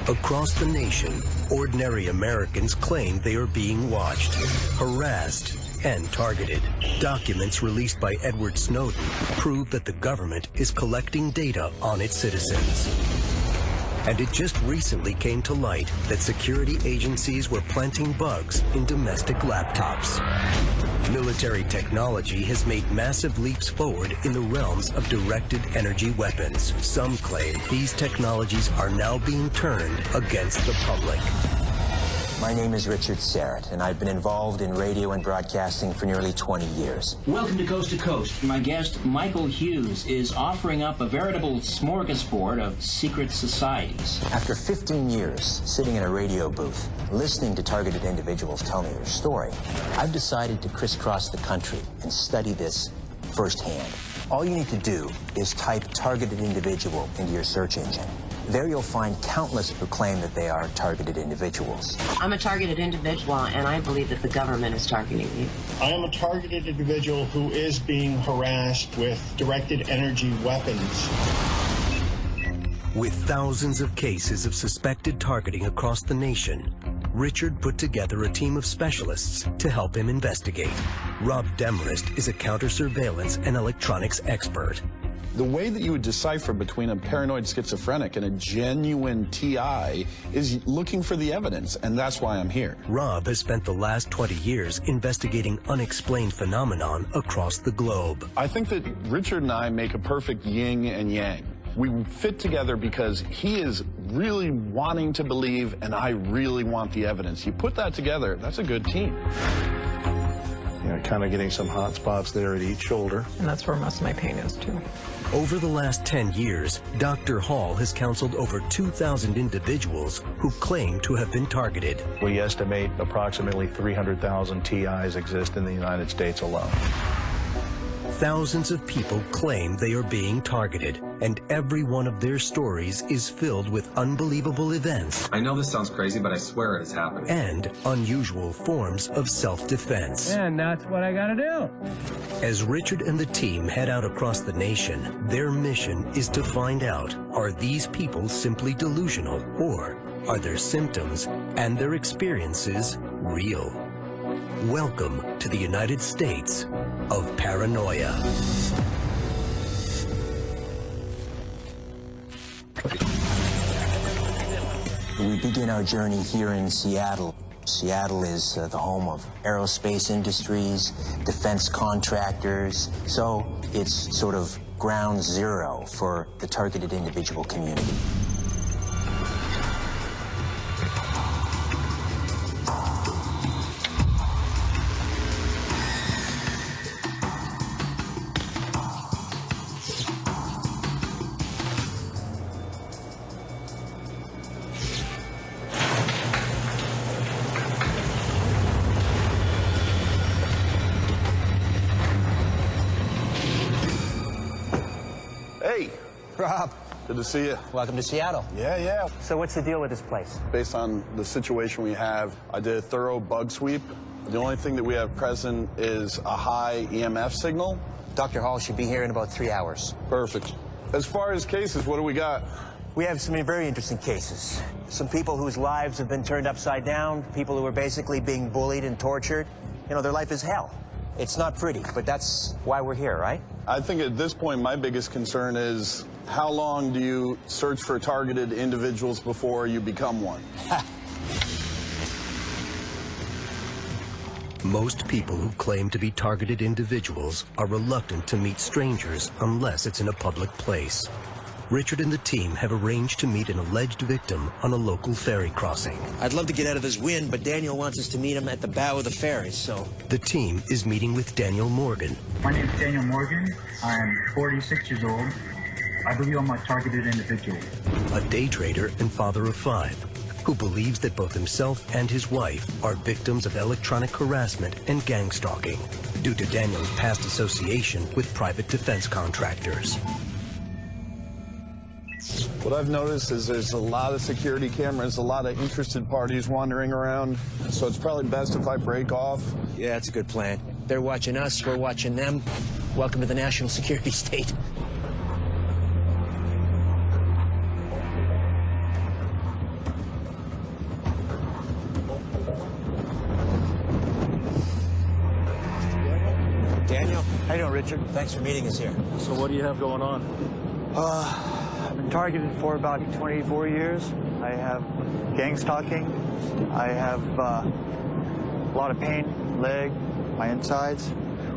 Across the nation, ordinary Americans claim they are being watched, harassed, and targeted. Documents released by Edward Snowden prove that the government is collecting data on its citizens. And it just recently came to light that security agencies were planting bugs in domestic laptops. Military technology has made massive leaps forward in the realms of directed energy weapons. Some claim these technologies are now being turned against the public. My name is Richard Serrett, and I've been involved in radio and broadcasting for nearly 20 years. Welcome to Coast to Coast. My guest, Michael Hughes, is offering up a veritable smorgasbord of secret societies. After 15 years sitting in a radio booth, listening to targeted individuals tell me their story, I've decided to crisscross the country and study this firsthand. All you need to do is type targeted individual into your search engine. There you'll find countless who claim that they are targeted individuals. I'm a targeted individual, and I believe that the government is targeting me. I am a targeted individual who is being harassed with directed energy weapons. With thousands of cases of suspected targeting across the nation, Richard put together a team of specialists to help him investigate. Rob Demarest is a counter-surveillance and electronics expert. The way that you would decipher between a paranoid schizophrenic and a genuine TI is looking for the evidence, and that's why I'm here. Rob has spent the last 20 years investigating unexplained phenomenon across the globe. I think that Richard and I make a perfect yin and yang. We fit together because he is really wanting to believe, and I really want the evidence. You put that together, that's a good team. You know, kind of getting some hot spots there at each shoulder. And that's where most of my pain is, too. Over the last 10 years, Dr. Hall has counseled over 2,000 individuals who claim to have been targeted. We estimate approximately 300,000 TIs exist in the United States alone. Thousands of people claim they are being targeted, and every one of their stories is filled with unbelievable events. I know this sounds crazy, but I swear it is happening. And unusual forms of self-defense. And that's what I gotta do. As Richard and the team head out across the nation, their mission is to find out, are these people simply delusional, or are their symptoms and their experiences real? Welcome to the United States of Paranoia. We begin our journey here in Seattle. Seattle is the home of aerospace industries, defense contractors, so it's sort of ground zero for the targeted individual community. Hey, Rob, good to see you. welcome to Seattle. Yeah. So what's the deal with this place? Based on the situation we have, I did a thorough bug sweep. The only thing that we have present is a high EMF signal. Dr. Hall should be here in about 3 hours. Perfect. As far as cases, what do we got? We have some very interesting cases. Some people whose lives have been turned upside down, people who are basically being bullied and tortured. You know, their life is hell. It's not pretty, but that's why we're here, right? I think at this point, my biggest concern is how long do you search for targeted individuals before you become one? Most people who claim to be targeted individuals are reluctant to meet strangers unless it's in a public place. Richard and the team have arranged to meet an alleged victim on a local ferry crossing. I'd love to get out of this wind, but Daniel wants us to meet him at the bow of the ferry, so... The team is meeting with Daniel Morgan. My name is Daniel Morgan. I'm 46 years old. I believe I'm a targeted individual. A day trader and father of 5, who believes that both himself and his wife are victims of electronic harassment and gang stalking due to Daniel's past association with private defense contractors. What I've noticed is there's a lot of security cameras, a lot of interested parties wandering around, so it's probably best if I break off. Yeah, that's a good plan. They're watching us, we're watching them. Welcome to the national security state. Daniel. How you doing, Richard? Thanks for meeting us here. So what do you have going on? I've been targeted for about 24 years. I have gang stalking. I have a lot of pain, leg, my insides.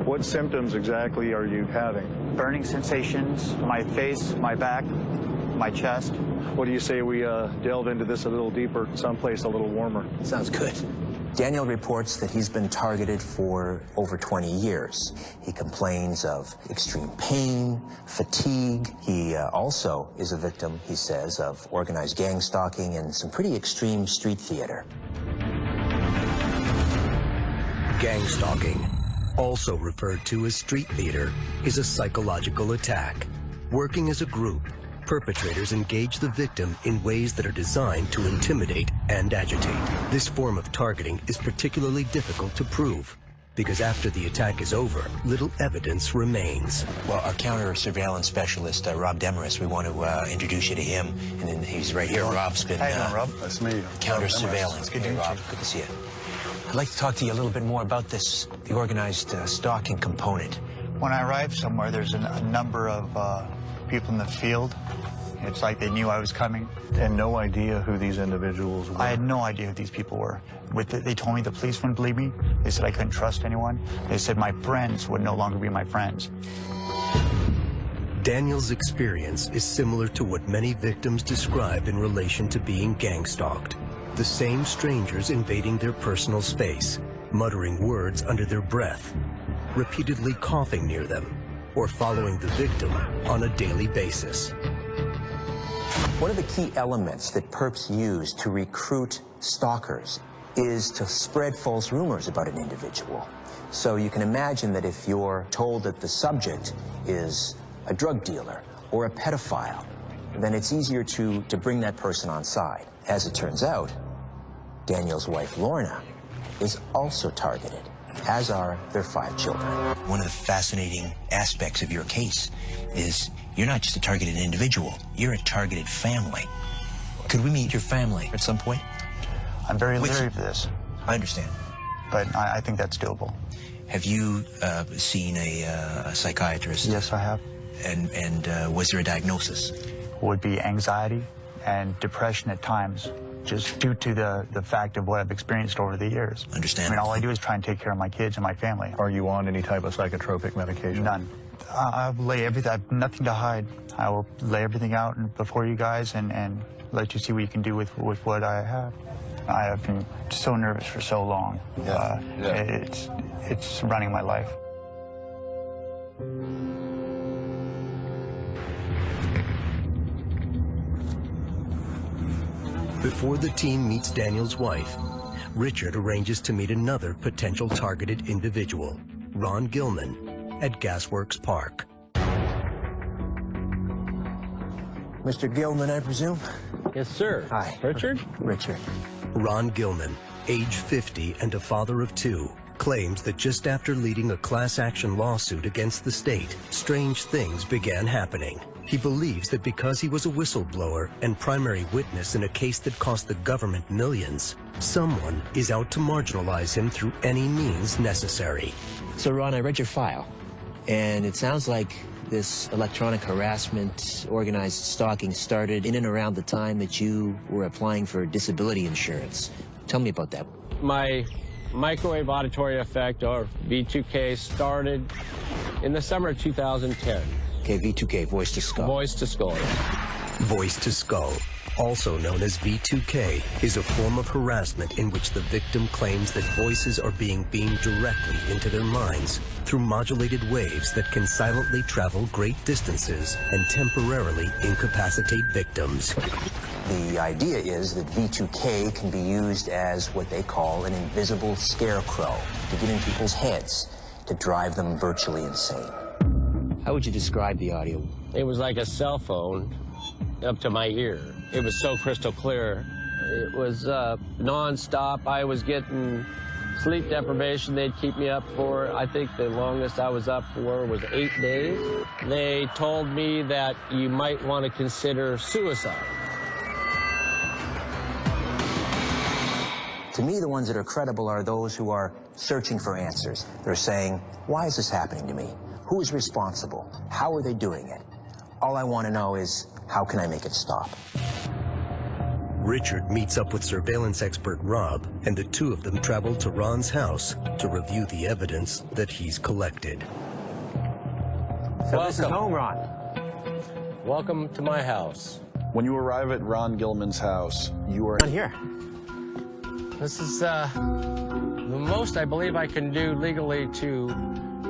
What symptoms exactly are you having? Burning sensations, my face, my back, my chest. What do you say we delve into this a little deeper, someplace a little warmer? Sounds good. Daniel reports that he's been targeted for over 20 years. He complains of extreme pain, fatigue. He also is a victim, he says, of organized gang stalking and some pretty extreme street theater. Gang stalking, also referred to as street theater, is a psychological attack. Working as a group, perpetrators engage the victim in ways that are designed to intimidate and agitate. This form of targeting is particularly difficult to prove because after the attack is over, little evidence remains. Well, our counter-surveillance specialist, Rob Demarest, we want to introduce you to him, and then he's right here. Rob's been... Hey, Rob. That's me. Counter-surveillance. Good to meet you. Good to see you. I'd like to talk to you a little bit more about this, the organized stalking component. When I arrive somewhere, there's a number of people in the field. It's like they knew I was coming. And no idea who these individuals were? I had no idea who these people were. They told me the police wouldn't believe me. They said I couldn't trust anyone. They said my friends would no longer be my friends. Daniel's experience is similar to what many victims describe in relation to being gang stalked. The same strangers invading their personal space, muttering words under their breath, repeatedly coughing near them, or following the victim on a daily basis. One of the key elements that perps use to recruit stalkers is to spread false rumors about an individual. So you can imagine that if you're told that the subject is a drug dealer or a pedophile, then it's easier to bring that person on side. As it turns out, Daniel's wife, Lorna, is also targeted, as are their 5 children. One of the fascinating aspects of your case is you're not just a targeted individual, you're a targeted family. Could we meet your family at some point? I'm very leery for this. I understand. But I think that's doable. Have you seen a psychiatrist? Yes, I have. And was there a diagnosis? Would be anxiety and depression at times, just due to the fact of what I've experienced over the years. Understand. I mean, all I do is try and take care of my kids and my family. Are you on any type of psychotropic medication? None. I lay everything, I have nothing to hide. I will lay everything out before you guys and let you see what you can do with what I have. I have been so nervous for so long. Yeah. It's running my life. Before the team meets Daniel's wife, Richard arranges to meet another potential targeted individual, Ron Gilman, at Gasworks Park. Mr. Gilman, I presume? Yes, sir. Hi. Richard? Richard. Ron Gilman, age 50 and a father of 2, claims that just after leading a class action lawsuit against the state, strange things began happening. He believes that because he was a whistleblower and primary witness in a case that cost the government millions, someone is out to marginalize him through any means necessary. So, Ron, I read your file, and it sounds like this electronic harassment, organized stalking started in and around the time that you were applying for disability insurance. Tell me about that. My microwave auditory effect, or V2K, started in the summer of 2010. Okay, V2K, voice to skull. Voice to skull. Voice to skull, also known as V2K, is a form of harassment in which the victim claims that voices are being beamed directly into their minds through modulated waves that can silently travel great distances and temporarily incapacitate victims. The idea is that V2K can be used as what they call an invisible scarecrow to get in people's heads to drive them virtually insane. How would you describe the audio? It was like a cell phone up to my ear. It was so crystal clear. It was non-stop. I was getting sleep deprivation. They'd keep me up for, I think the longest I was up for was 8 days. They told me that you might want to consider suicide. To me, the ones that are credible are those who are searching for answers. They're saying, why is this happening to me? Who is responsible? How are they doing it? All I want to know is, how can I make it stop? Richard meets up with surveillance expert Rob, and the two of them travel to Ron's house to review the evidence that he's collected. So this is home, Ron. Welcome to my house. When you arrive at Ron Gilman's house, you are... On here. This is the most I believe I can do legally to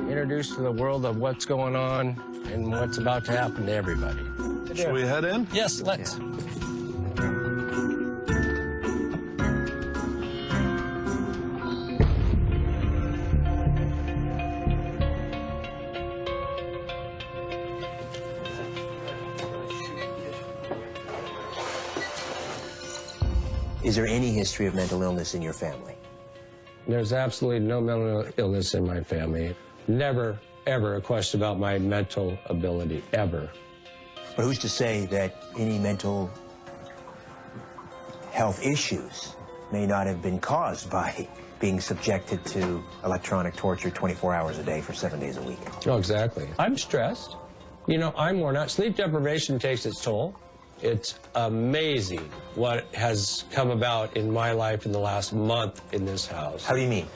introduce to the world of what's going on and what's about to happen to everybody. Shall we head in? Yes, let's. Yeah. Is there any history of mental illness in your family? There's absolutely no mental illness in my family. Never, ever a question about my mental ability, ever. But who's to say that any mental health issues may not have been caused by being subjected to electronic torture 24 hours a day for 7 days a week? Oh, exactly. I'm stressed. You know, I'm worn out. Sleep deprivation takes its toll. It's amazing what has come about in my life in the last month in this house. How do you mean?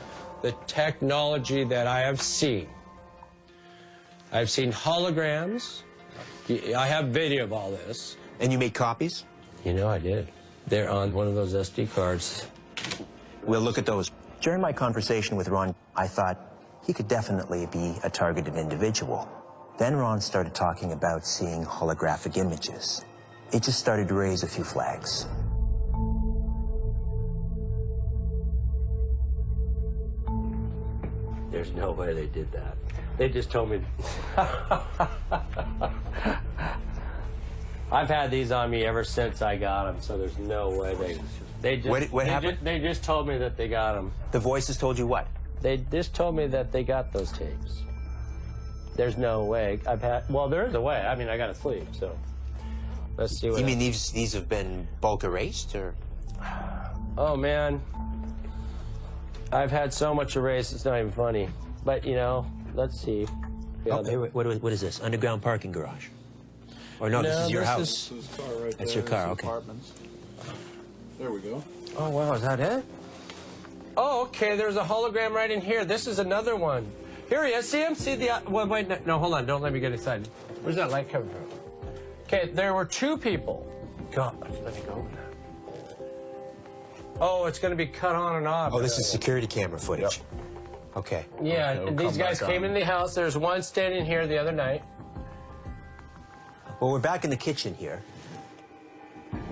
The technology that I have seen. I've seen holograms. I have video of all this. And you made copies? You know, I did. They're on one of those SD cards. We'll look at those. During my conversation with Ron, I thought he could definitely be a targeted individual. Then Ron started talking about seeing holographic images. It just started to raise a few flags. There's no way they did that. They just told me. I've had these on me ever since I got them, so there's no way they just. What happened? They just told me that they got them. The voices told you what? They just told me that they got those tapes. There's no way. Well, there is a way. I mean, I gotta sleep, so. Let's see what. You mean these have been bulk erased, or? Oh, man. I've had so much erased, it's not even funny. But, you know, let's see. Yeah, okay, what is this? Underground parking garage? Or no, this is your house. This is car right That's there. your car, There's okay. Apartments. There we go. Oh, wow, is that it? Oh, okay, there's a hologram right in here. This is another one. Here he is. See him? See the... Well, wait, no, hold on. Don't let me get excited. Where's that light coming from? Okay, there were two people. God, let me go with that. Oh, it's going to be cut on and off. Oh, this is security camera footage. Yep. Okay. Yeah, okay, these guys came in the house. There's one standing here the other night. Well, we're back in the kitchen here.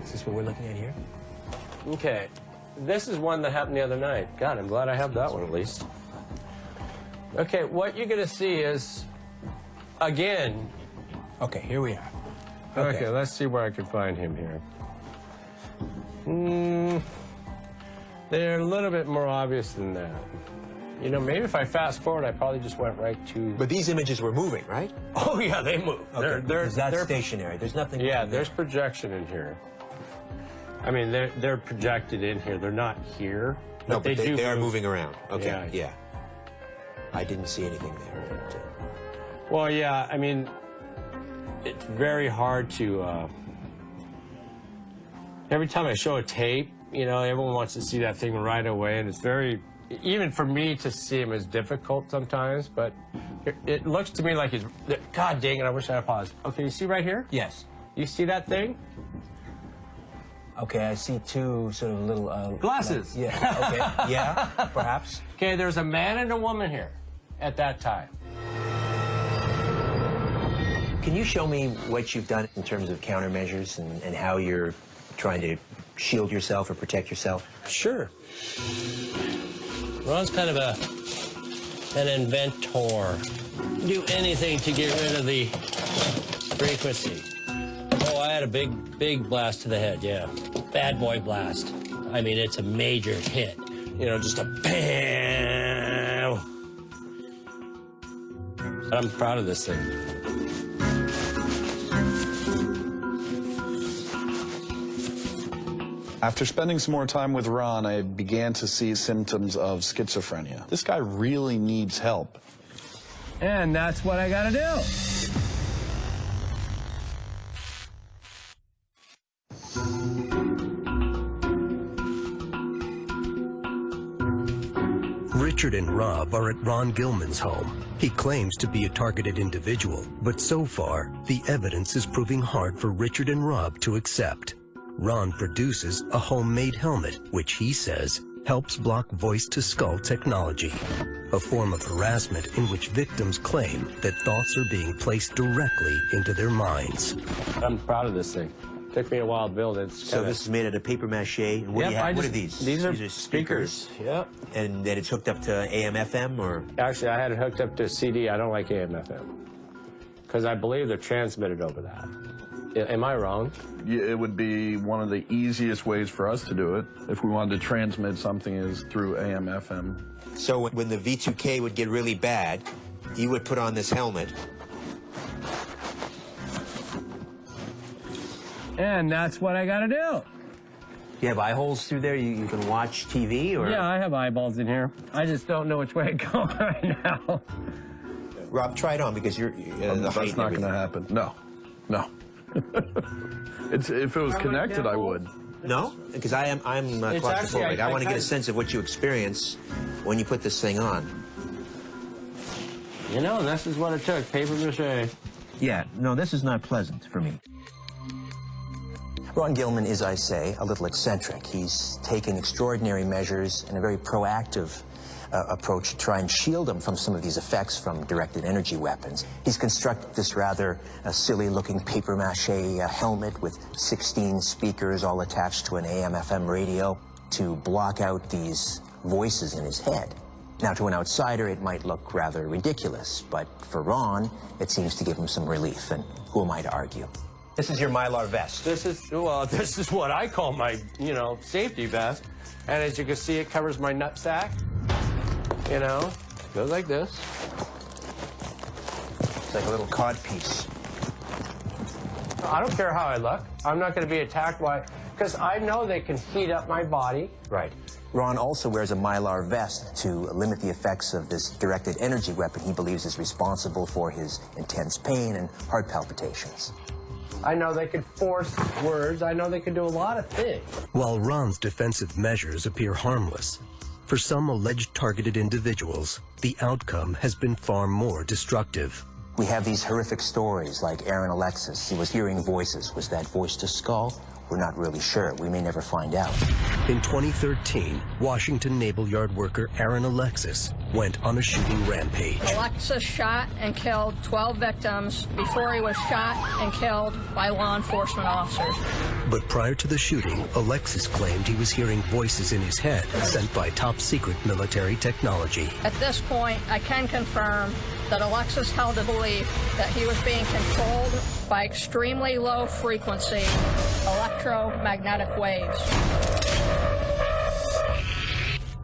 Is this what we're looking at here? Okay. This is one that happened the other night. God, I'm glad I have that one at least. Okay, what you're going to see is, again... Okay, here we are. Okay, let's see where I can find him here. They're a little bit more obvious than that. You know, maybe if I fast forward, I probably just went right to... But these images were moving, right? Oh, yeah, they move. Okay, they're stationary. There's nothing... Yeah, there's projection in here. I mean, they're projected in here. They're not here. No, but they are move. moving around. Okay, Yeah. I didn't see anything there. Well, yeah, I mean, it's very hard to... Every time I show a tape, you know, everyone wants to see that thing right away, and it's very... Even for me to see him is difficult sometimes, but it looks to me like he's... God dang it, I wish I had paused. Okay, you see right here? Yes. You see that thing? Okay, I see two sort of little... Glasses. Yeah, okay. Yeah, perhaps. Okay, there's a man and a woman here at that time. Can you show me what you've done in terms of countermeasures and how you're trying to shield yourself or protect yourself? Sure. Ron's kind of an inventor. Do anything to get rid of the frequency. Oh, I had a big blast to the head, yeah. Bad boy blast. I mean, it's a major hit. You know, just a bam. But I'm proud of this thing. After spending some more time with Ron, I began to see symptoms of schizophrenia. This guy really needs help. And that's what I gotta do. Richard and Rob are at Ron Gilman's home. He claims to be a targeted individual, but so far, the evidence is proving hard for Richard and Rob to accept. Ron produces a homemade helmet, which he says helps block voice-to-skull technology, a form of harassment in which victims claim that thoughts are being placed directly into their minds. I'm proud of this thing. Took me a while to build it. So this is made out of paper mache. And what do you have? What are these? These are speakers. Yep. And then it's hooked up to AM, FM, or? Actually, I had it hooked up to a CD. I don't like AM, FM. Because I believe they're transmitted over that. Am I wrong? Yeah, it would be one of the easiest ways for us to do it if we wanted to transmit something is through AM, FM. So when the V2K would get really bad, you would put on this helmet. And that's what I gotta do. You have eye holes through there? You can watch TV, or? Yeah, I have eyeballs in here. I just don't know which way to go right now. Rob, try it on, because you're the height. That's not going to happen. No. No. If it was connected, I would. No? Because I'm claustrophobic. I want to get a sense of what you experience when you put this thing on. You know, this is what it took, paper mache. Yeah, no, this is not pleasant for me. Ron Gilman is, I say, a little eccentric. He's taken extraordinary measures and a very proactive approach to try and shield him from some of these effects from directed energy weapons. He's constructed this rather silly-looking paper mache helmet with 16 speakers all attached to an AM/FM radio to block out these voices in his head. Now, to an outsider, it might look rather ridiculous, but for Ron, it seems to give him some relief, and who am I to argue? This is your Mylar vest. This is what I call my, safety vest. And as you can see, it covers my nutsack. Goes like this. It's like a little cod piece. I don't care how I look. I'm not going to be attacked by, because I know they can heat up my body. Right. Ron also wears a Mylar vest to limit the effects of this directed energy weapon he believes is responsible for his intense pain and heart palpitations. I know they could force words. I know they could do a lot of things. While Ron's defensive measures appear harmless, for some alleged targeted individuals, the outcome has been far more destructive. We have these horrific stories like Aaron Alexis. He was hearing voices. Was that voice to skull? We're not really sure. We may never find out. In 2013, Washington Naval Yard worker Aaron Alexis went on a shooting rampage. Alexis shot and killed 12 victims before he was shot and killed by law enforcement officers. But prior to the shooting, Alexis claimed he was hearing voices in his head sent by top-secret military technology. At this point, I can confirm that Alexis held the belief that he was being controlled by extremely low frequency electromagnetic waves.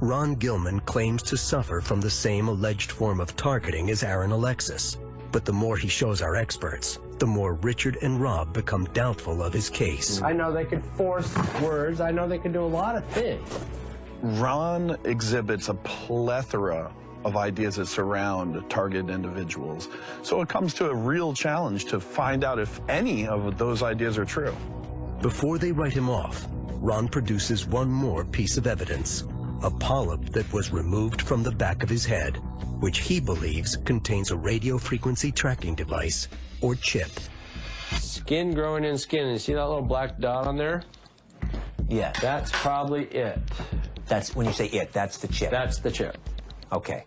Ron Gilman claims to suffer from the same alleged form of targeting as Aaron Alexis. But the more he shows our experts, the more Richard and Rob become doubtful of his case. I know they could force words. I know they could do a lot of things. Ron exhibits a plethora of ideas that surround targeted individuals. So it comes to a real challenge to find out if any of those ideas are true. Before they write him off, Ron produces one more piece of evidence, a polyp that was removed from the back of his head, which he believes contains a radio frequency tracking device, or chip. Skin growing in skin. You see that little black dot on there? Yeah. That's probably it. That's, when you say it, that's the chip. That's the chip. Okay.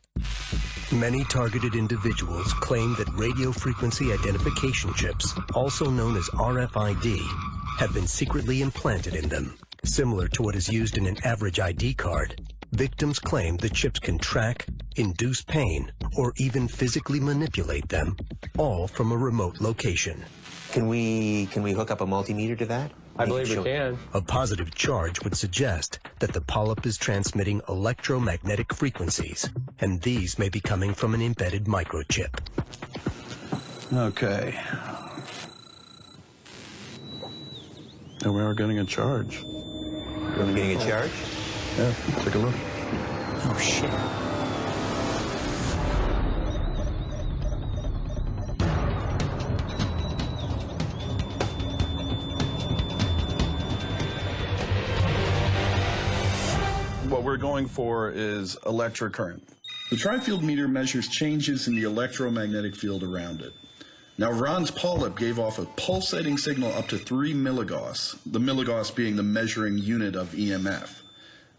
Many targeted individuals claim that radio frequency identification chips, also known as RFID, have been secretly implanted in them. Similar to what is used in an average ID card, victims claim the chips can track, induce pain, or even physically manipulate them, all from a remote location. Can we hook up a multimeter to that? I believe we can. A positive charge would suggest that the polyp is transmitting electromagnetic frequencies, and these may be coming from an embedded microchip. Okay. And we are getting a charge. Getting a charge? Yeah, take a look. Oh, shit. What we're going for is electric current. The tri-field meter measures changes in the electromagnetic field around it. Now, Ron's polyp gave off a pulsating signal up to 3 milligauss, the milligauss being the measuring unit of EMF.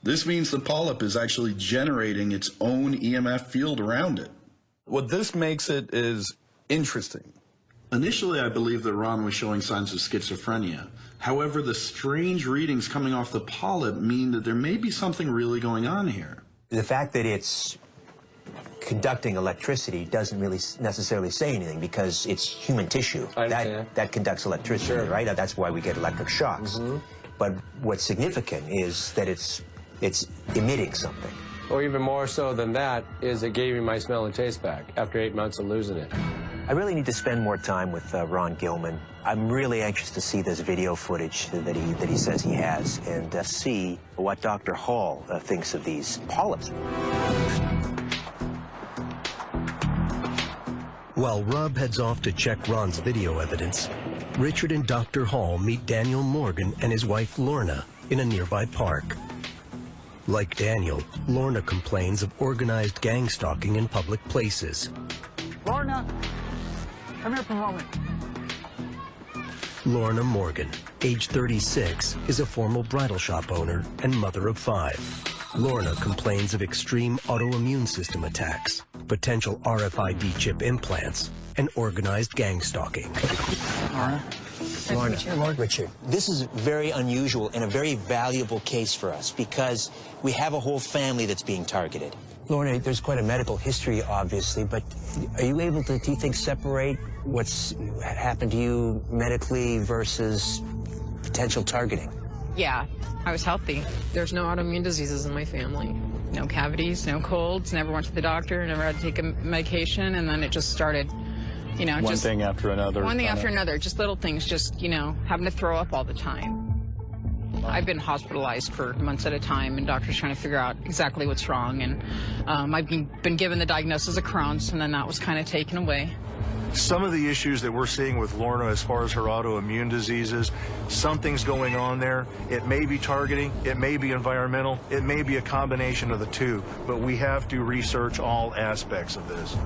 This means the polyp is actually generating its own EMF field around it. What this makes it is interesting. Initially, I believed that Ron was showing signs of schizophrenia. However, the strange readings coming off the polyp mean that there may be something really going on here. The fact that it's conducting electricity doesn't really necessarily say anything because it's human tissue. That conducts electricity, right? That's why we get electric shocks. But what's significant is that it's emitting something. Or even more so than that is it gave me my smell and taste back after 8 months of losing it. I really need to spend more time with Ron Gilman. I'm really anxious to see this video footage that he says he has and see what Dr. Hall thinks of these polyps. While Rob heads off to check Ron's video evidence, Richard and Dr. Hall meet Daniel Morgan and his wife Lorna in a nearby park. Like Daniel, Lorna complains of organized gang stalking in public places. Lorna, come here for a moment. Lorna Morgan, age 36, is a former bridal shop owner and mother of 5. Lorna complains of extreme autoimmune system attacks, potential RFID chip implants, and organized gang stalking. Lorna, Richard, this is very unusual and a very valuable case for us because we have a whole family that's being targeted. Lorna, there's quite a medical history, obviously, but are you able to, do you think, separate what's happened to you medically versus potential targeting? Yeah, I was healthy. There's no autoimmune diseases in my family. No cavities, no colds, never went to the doctor, never had to take a medication, and then it just started, you know, one thing after another. One thing after another, just little things, just, you know, having to throw up all the time. I've been hospitalized for months at a time, and doctors trying to figure out exactly what's wrong, and I've been given the diagnosis of Crohn's, and then that was kind of taken away. Some of the issues that we're seeing with Lorna as far as her autoimmune diseases, something's going on there. It may be targeting, it may be environmental, it may be a combination of the two, but we have to research all aspects of this.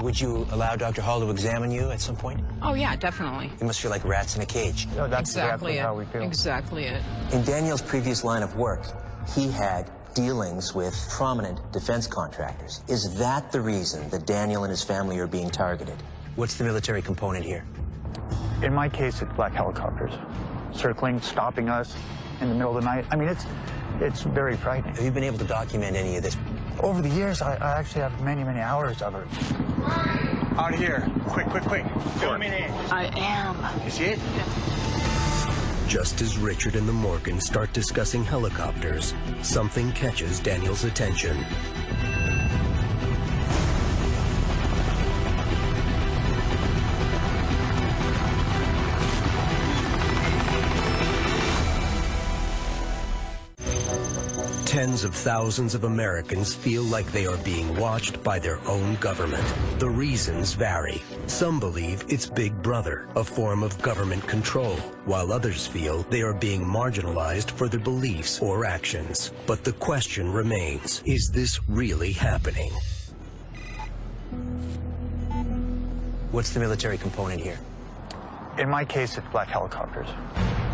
Would you allow Dr. Hall to examine you at some point? Oh, yeah, definitely. You must feel like rats in a cage. No, that's exactly how we feel. Exactly it. In Daniel's previous line of work, he had dealings with prominent defense contractors. Is that the reason that Daniel and his family are being targeted? What's the military component here? In my case, it's black helicopters circling, stopping us in the middle of the night. I mean, it's very frightening. Have you been able to document any of this? Over the years, I actually have many, many hours of it. Out of here. Quick, quick, quick. Show me in. I am. You see it? Just as Richard and the Morgans start discussing helicopters, something catches Daniel's attention. Tens of thousands of Americans feel like they are being watched by their own government. The reasons vary. Some believe it's Big Brother, a form of government control, while others feel they are being marginalized for their beliefs or actions. But the question remains, is this really happening? What's the military component here? In my case, it's black helicopters.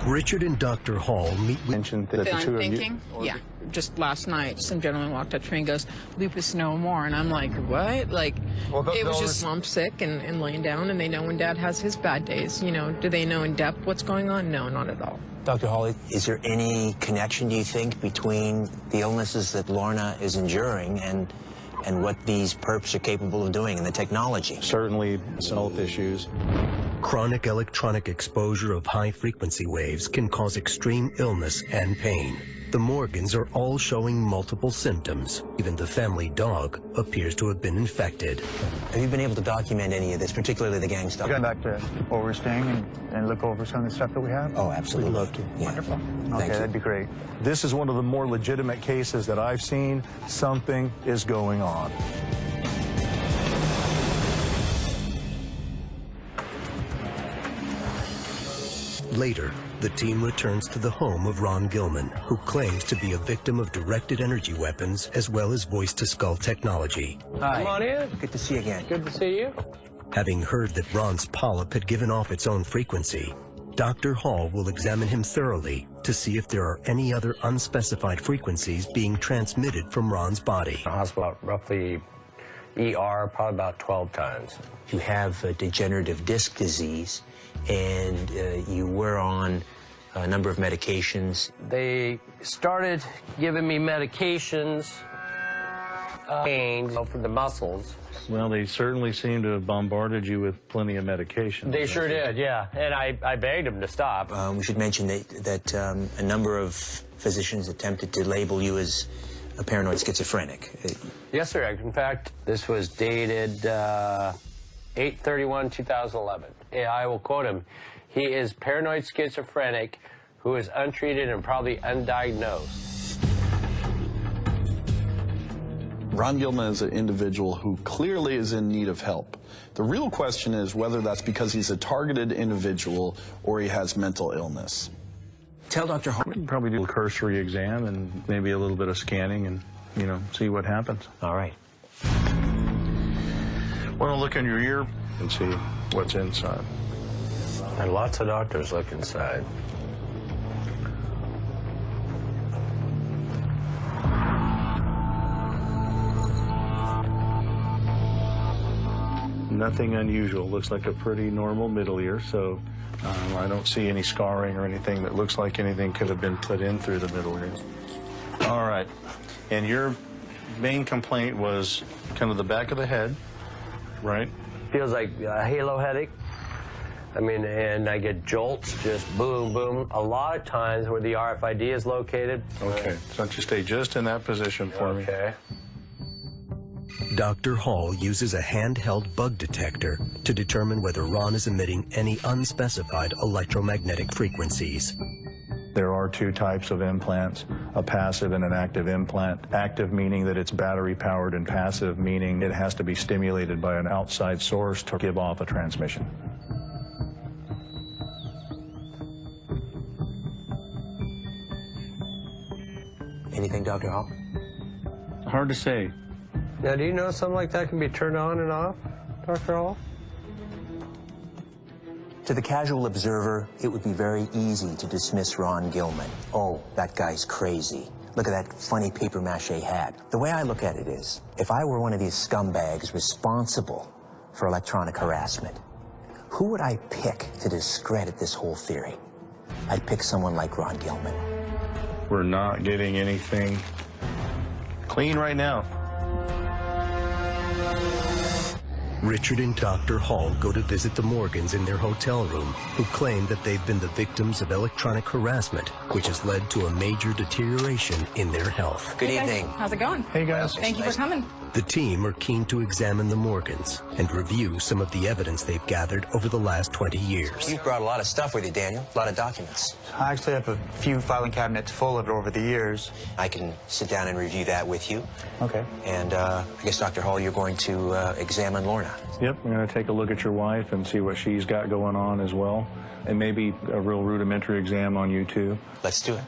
Richard and Dr. Hall meet with... Mentioned that the two of you... Yeah, just last night, some gentleman walked up to me and goes, lupus no more. And I'm like, what? Like, it was just I'm sick and laying down, and they know when Dad has his bad days. You know, do they know in depth what's going on? No, not at all. Dr. Hall, is there any connection, do you think, between the illnesses that Lorna is enduring and what these perps are capable of doing and the technology? Certainly, health issues. Chronic electronic exposure of high-frequency waves can cause extreme illness and pain. The Morgans are all showing multiple symptoms. Even the family dog appears to have been infected. Have you been able to document any of this, particularly the gang stuff? Go back to where we're staying and look over some of the stuff that we have? Oh, absolutely. We'd love to. Yeah. Wonderful. Okay, that'd be great. This is one of the more legitimate cases that I've seen. Something is going on. Later, the team returns to the home of Ron Gilman, who claims to be a victim of directed energy weapons as well as voice-to-skull technology. Hi. Come on in. Good to see you again. Good to see you. Having heard that Ron's polyp had given off its own frequency, Dr. Hall will examine him thoroughly to see if there are any other unspecified frequencies being transmitted from Ron's body. The hospital, roughly ER, probably about 12 times. You have a degenerative disc disease, and you were on a number of medications. They started giving me medications, pain for the muscles. Well, they certainly seem to have bombarded you with plenty of medication. They sure did, yeah. And I begged them to stop. We should mention that a number of physicians attempted to label you as a paranoid schizophrenic. Yes, sir. In fact, this was dated 8/31/2011. Yeah, I will quote him. He is paranoid schizophrenic who is untreated and probably undiagnosed. Ron Gilman is an individual who clearly is in need of help. The real question is whether that's because he's a targeted individual or he has mental illness. Tell Dr. Hall. We can probably do a cursory exam and maybe a little bit of scanning and, you know, see what happens. All right. Want to look in your ear and see what's inside. And lots of doctors look inside. Nothing unusual. Looks like a pretty normal middle ear, so I don't see any scarring or anything that looks like anything could have been put in through the middle ear. All right. And your main complaint was kind of the back of the head, right? Feels like a halo headache. I mean, and I get jolts, just boom, boom. A lot of times where the RFID is located. Okay, so just stay just in that position for me. Okay. Dr. Hall uses a handheld bug detector to determine whether Ron is emitting any unspecified electromagnetic frequencies. There are two types of implants, a passive and an active implant. Active meaning that it's battery powered, and passive meaning it has to be stimulated by an outside source to give off a transmission. Anything, Dr. Hall? Hard to say. Now, do you know something like that can be turned on and off, Dr. Hall? To the casual observer, it would be very easy to dismiss Ron Gilman. Oh, that guy's crazy. Look at that funny papier-mâché hat. The way I look at it is, if I were one of these scumbags responsible for electronic harassment, who would I pick to discredit this whole theory? I'd pick someone like Ron Gilman. We're not getting anything clean right now. Richard and Dr. Hall go to visit the Morgans in their hotel room, who claim that they've been the victims of electronic harassment, which has led to a major deterioration in their health. Good evening. How's it going? Hey, guys. Thank you for coming. The team are keen to examine the Morgans and review some of the evidence they've gathered over the last 20 years. You've brought a lot of stuff with you, Daniel. A lot of documents. I actually have a few filing cabinets full of it over the years. I can sit down and review that with you. Okay. And I guess, Dr. Hall, you're going to examine Lorna. Yep, I'm going to take a look at your wife and see what she's got going on as well. And maybe a real rudimentary exam on you, too. Let's do it.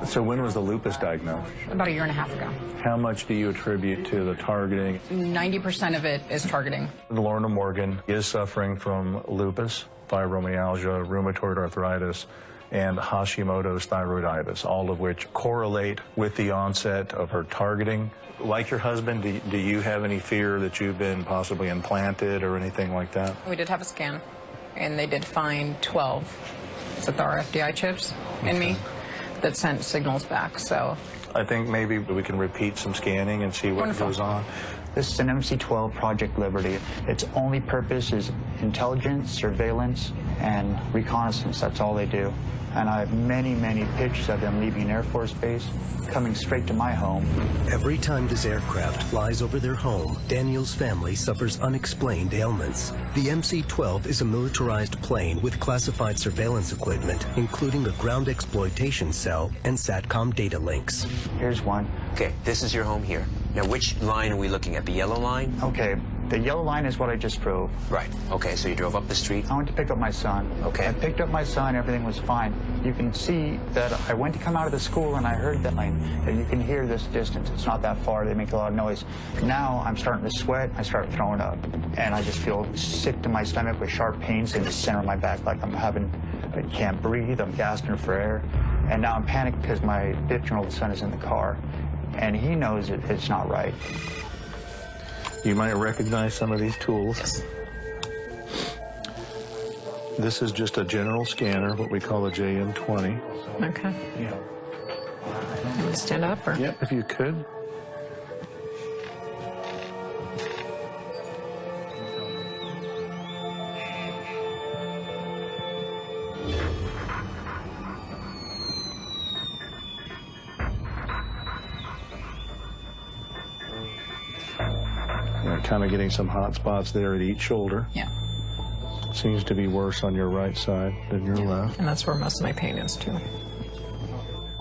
So when was the lupus diagnosed? About a year and a half ago. How much do you attribute to the targeting? 90% of it is targeting. Lorna Morgan is suffering from lupus, fibromyalgia, rheumatoid arthritis, and Hashimoto's thyroiditis, all of which correlate with the onset of her targeting. Like your husband, do you have any fear that you've been possibly implanted or anything like that? We did have a scan, and they did find 12 RFDI chips in me that sent signals back, so. I think maybe we can repeat some scanning and see what goes on. This is an MC-12 Project Liberty. Its only purpose is intelligence, surveillance, and reconnaissance. That's all they do. And I have many, many pictures of them leaving an Air Force base, coming straight to my home. Every time this aircraft flies over their home, Daniel's family suffers unexplained ailments. The MC-12 is a militarized plane with classified surveillance equipment, including a ground exploitation cell and SATCOM data links. Here's one. Okay, this is your home here. Now, which line are we looking at? The yellow line? Okay, the yellow line is what I just drove. Right. Okay, so you drove up the street? I went to pick up my son. Okay. I picked up my son, everything was fine. You can see that I went to come out of the school and I heard that line. You can hear this distance. It's not that far. They make a lot of noise. Now I'm starting to sweat. I start throwing up. And I just feel sick to my stomach with sharp pains in the center of my back, like I can't breathe. I'm gasping for air. And now I'm panicked because my 15-year-old son is in the car. And he knows it's not right. You might recognize some of these tools. Yes. This is just a general scanner, what we call a JM20. Okay. Yeah. You want to stand up? Or? Yep, if you could. Kind of getting some hot spots there at each shoulder. Yeah. Seems to be worse on your right side than your left. And that's where most of my pain is, too.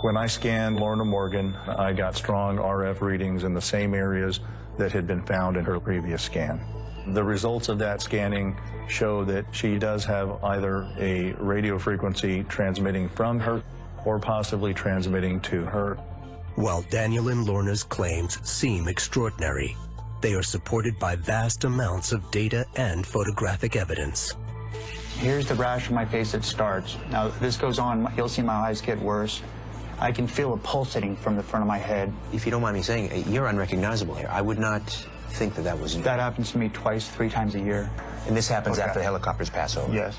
When I scanned Lorna Morgan, I got strong RF readings in the same areas that had been found in her previous scan. The results of that scanning show that she does have either a radio frequency transmitting from her or possibly transmitting to her. While Daniel and Lorna's claims seem extraordinary, they are supported by vast amounts of data and photographic evidence. Here's the rash on my face that starts. Now, this goes on, you'll see my eyes get worse. I can feel it pulsating from the front of my head. If you don't mind me saying, you're unrecognizable here. I would not think that that was... That happens to me twice, 3 times a year. And this happens after the helicopters pass over? Yes.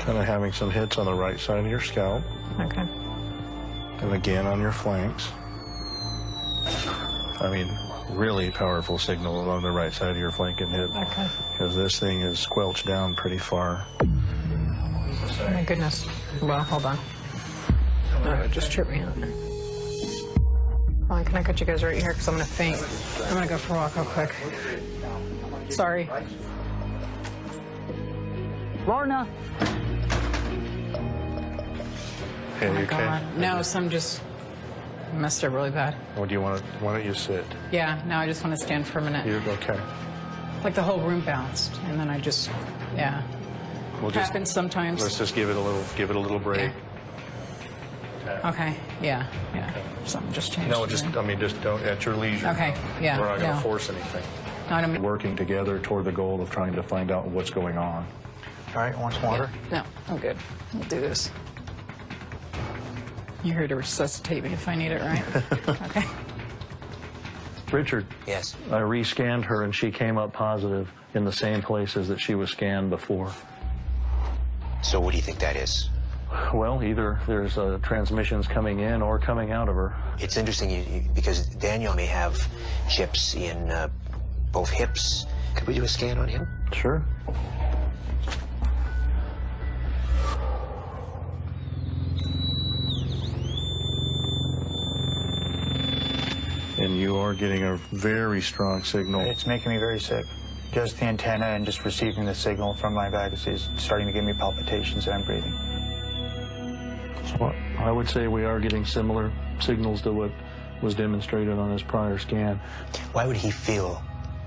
Kind of having some hits on the right side of your scalp. Okay. And again on your flanks. I mean, really powerful signal along the right side of your flank and hip. Okay. Because this thing is squelched down pretty far. Oh my goodness. Well, hold on. Just trip me out. Hold on, can I cut you guys right here? Because I'm going to faint. I'm going to go for a walk real quick. Sorry. Lorna! Hey, Oh my you okay? God. No, some just messed up really bad. Well, do you want to? Why don't you sit? Yeah, no, I just want to stand for a minute. You're okay. Like the whole room bounced, and then I just, yeah. We'll just, happens sometimes. Let's just give it a little break. Yeah. Okay. Yeah. Yeah. Something just changed. No, just I mean, just don't at your leisure. Okay. Yeah. We're not going to no. force anything. No, I don't mean... Working together toward the goal of trying to find out what's going on. All right, want some water? No, I'm good. We'll do this. You're here to resuscitate me if I need it, right? Okay. Richard. Yes. I rescanned her and she came up positive in the same places that she was scanned before. So what do you think that is? Well, either there's transmissions coming in or coming out of her. It's interesting because Daniel may have chips in both hips. Could we do a scan on him? Sure. And you are getting a very strong signal. It's making me very sick. Just the antenna and just receiving the signal from my back is starting to give me palpitations and I'm breathing. So I would say we are getting similar signals to what was demonstrated on his prior scan. Why would he feel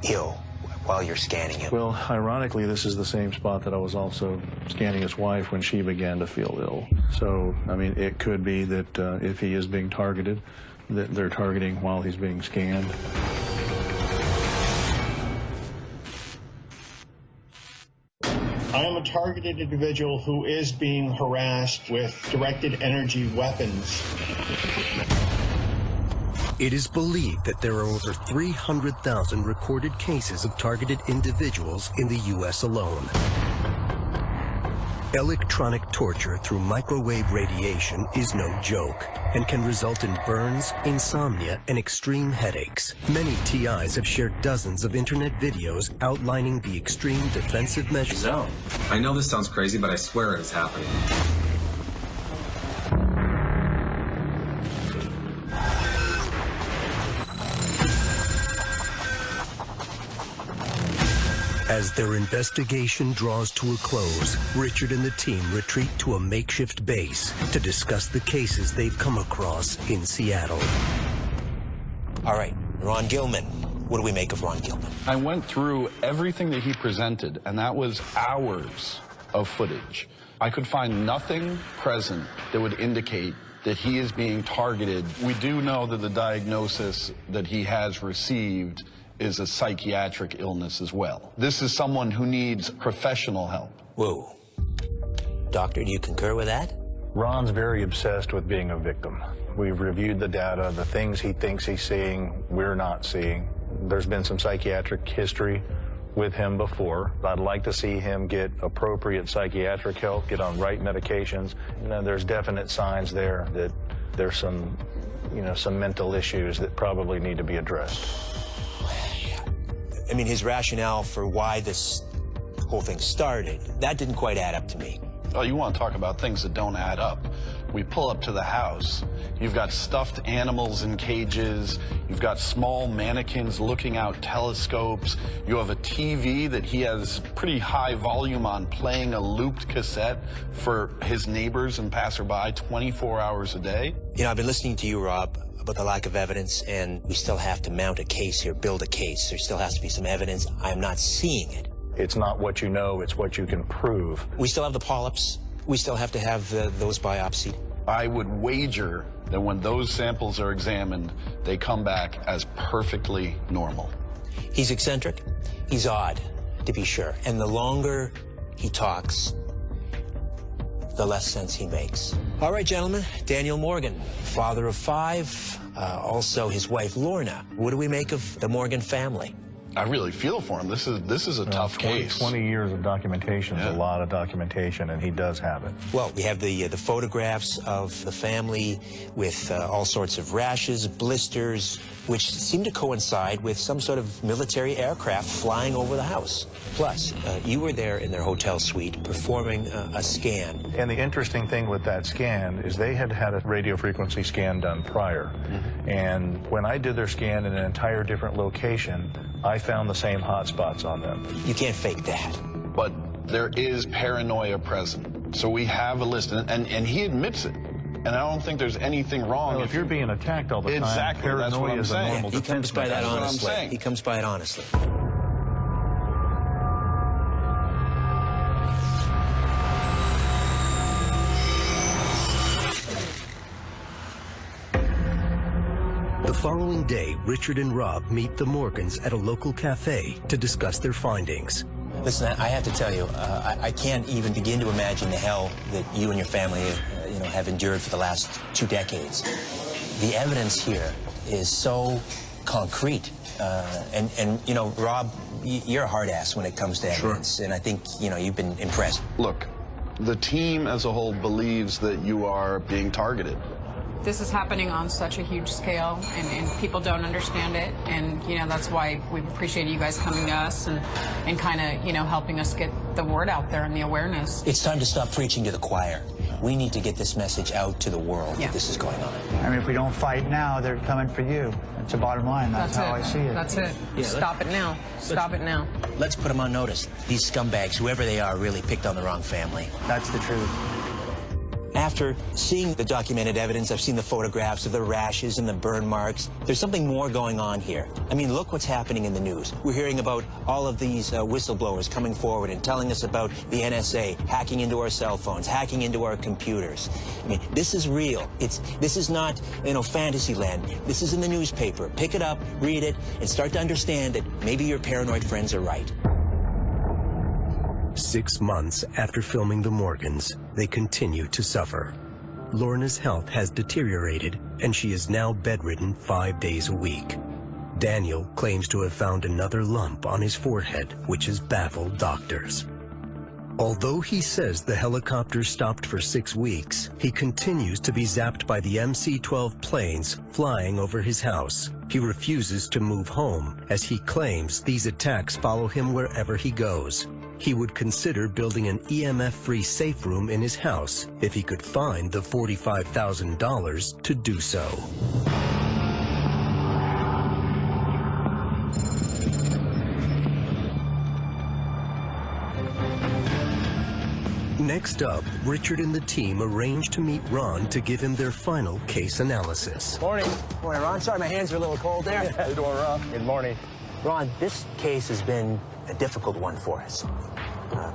ill while you're scanning him? Well, ironically, this is the same spot that I was also scanning his wife when she began to feel ill. So, I mean, it could be that if he is being targeted, that they're targeting while he's being scanned. I am a targeted individual who is being harassed with directed energy weapons. It is believed that there are over 300,000 recorded cases of targeted individuals in the U.S. alone. Electronic torture through microwave radiation is no joke and can result in burns, insomnia, and extreme headaches. Many TIs have shared dozens of internet videos outlining the extreme defensive measures. So, I know this sounds crazy, but I swear it is happening. As their investigation draws to a close, Richard and the team retreat to a makeshift base to discuss the cases they've come across in Seattle. All right, Ron Gilman. What do we make of Ron Gilman? I went through everything that he presented, and that was hours of footage. I could find nothing present that would indicate that he is being targeted. We do know that the diagnosis that he has received is a psychiatric illness as well. This is someone who needs professional help. Whoa. Doctor, do you concur with that? Ron's very obsessed with being a victim. We've reviewed the data. The things he thinks he's seeing, we're not seeing. There's been some psychiatric history with him before. I'd like to see him get appropriate psychiatric help, get on right medications. And then there's definite signs there that there's some, some mental issues that probably need to be addressed. I mean, his rationale for why this whole thing started, that didn't quite add up to me. Oh, you want to talk about things that don't add up. We pull up to the house. You've got stuffed animals in cages. You've got small mannequins looking out telescopes. You have a TV that he has pretty high volume on, playing a looped cassette for his neighbors and passerby 24 hours a day. I've been listening to you, Rob, about the lack of evidence, and we still have to mount a case here, build a case. There still has to be some evidence. I'm not seeing it. It's not what you know, it's what you can prove. We still have the polyps. We still have to have those biopsied. I would wager that when those samples are examined, they come back as perfectly normal. He's eccentric. He's odd, to be sure. And the longer he talks, the less sense he makes. All right, gentlemen. Daniel Morgan, father of 5, also his wife, Lorna. What do we make of the Morgan family? I really feel for him. This is a tough case. 20 years of documentation is a lot of documentation, and he does have it. Well, we have the photographs of the family with all sorts of rashes, blisters, which seem to coincide with some sort of military aircraft flying over the house. Plus, you were there in their hotel suite performing a scan. And the interesting thing with that scan is they had had a radio frequency scan done prior. And when I did their scan in an entire different location, I found the same hot spots on them. You can't fake that. But there is paranoia present. So we have a list, and he admits it. And I don't think there's anything wrong. Well, if you're being attacked all the time, exactly, that's what I'm saying. He comes by that honestly. He comes by it honestly. The following day, Richard and Rob meet the Morgans at a local cafe to discuss their findings. Listen, I have to tell you, I can't even begin to imagine the hell that you and your family have endured for the last 2 decades. The evidence here is so concrete. And Rob, you're a hard ass when it comes to evidence. Sure. And I think, you've been impressed. Look, the team as a whole believes that you are being targeted. This is happening on such a huge scale, and people don't understand it, and that's why we appreciate you guys coming to us and kind of helping us get the word out there and the awareness. It's time to stop preaching to the choir. We need to get this message out to the world that this is going on. I mean, if we don't fight now, they're coming for you. That's the bottom line. That's how I see it. That's it. Yeah, Stop it now. Stop it now. Let's put them on notice. These scumbags, whoever they are, really picked on the wrong family. That's the truth. After seeing the documented evidence, I've seen the photographs of the rashes and the burn marks. There's something more going on here. I mean, look what's happening in the news. We're hearing about all of these whistleblowers coming forward and telling us about the NSA hacking into our cell phones, hacking into our computers. I mean, this is real. This is not, fantasy land. This is in the newspaper. Pick it up, read it, and start to understand that maybe your paranoid friends are right. 6 months after filming the Morgans, they continue to suffer. Lorna's health has deteriorated, and she is now bedridden 5 days a week. Daniel claims to have found another lump on his forehead, which has baffled doctors. Although he says the helicopter stopped for 6 weeks, he continues to be zapped by the MC-12 planes flying over his house. He refuses to move home, as he claims these attacks follow him wherever he goes. He would consider building an EMF-free safe room in his house if he could find the $45,000 to do so. Next up, Richard and the team arranged to meet Ron to give him their final case analysis. Morning. Morning, Ron. Sorry, my hands are a little cold there. How you doing, Ron? Good morning. Ron, this case has been a difficult one for us.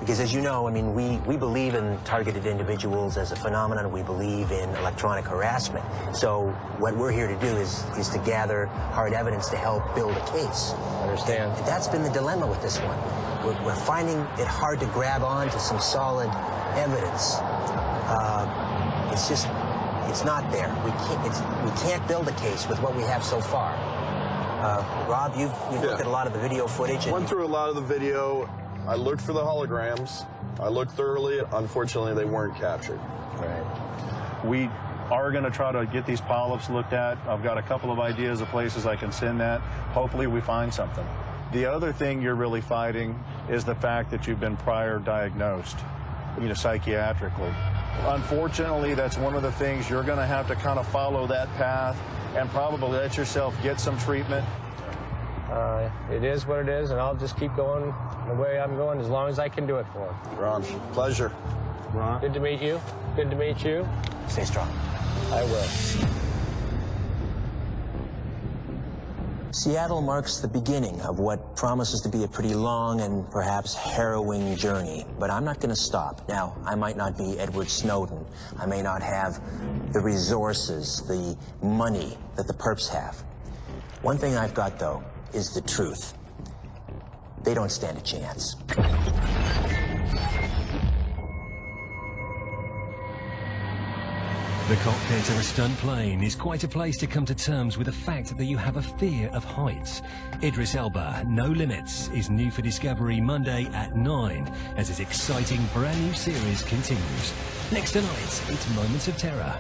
Because as you know, I mean, we believe in targeted individuals as a phenomenon. We believe in electronic harassment. So what we're here to do is to gather hard evidence to help build a case. Understand. And that's been the dilemma with this one. We're finding it hard to grab on to some solid evidence. It's not there. We can't build a case with what we have so far. Rob, you've looked at a lot of the video footage. Went through a lot of the video. I looked for the holograms. I looked thoroughly. Unfortunately, they weren't captured. Right. We are going to try to get these polyps looked at. I've got a couple of ideas of places I can send that. Hopefully we find something. The other thing you're really fighting is the fact that you've been prior diagnosed, psychiatrically. Unfortunately, that's one of the things you're going to have to kind of follow that path and probably let yourself get some treatment. It is what it is, and I'll just keep going the way I'm going as long as I can do it for him. Ron, pleasure. Ron. Good to meet you. Good to meet you. Stay strong. I will. Seattle marks the beginning of what promises to be a pretty long and perhaps harrowing journey, but I'm not going to stop. Now, I might not be Edward Snowden. I may not have the resources, the money that the perps have. One thing I've got, though, is the truth. They don't stand a chance. The cockpit of a stunt plane is quite a place to come to terms with the fact that you have a fear of heights. Idris Elba, No Limits, is new for Discovery Monday at 9 as his exciting brand new series continues. Next tonight, it's Moments of Terror.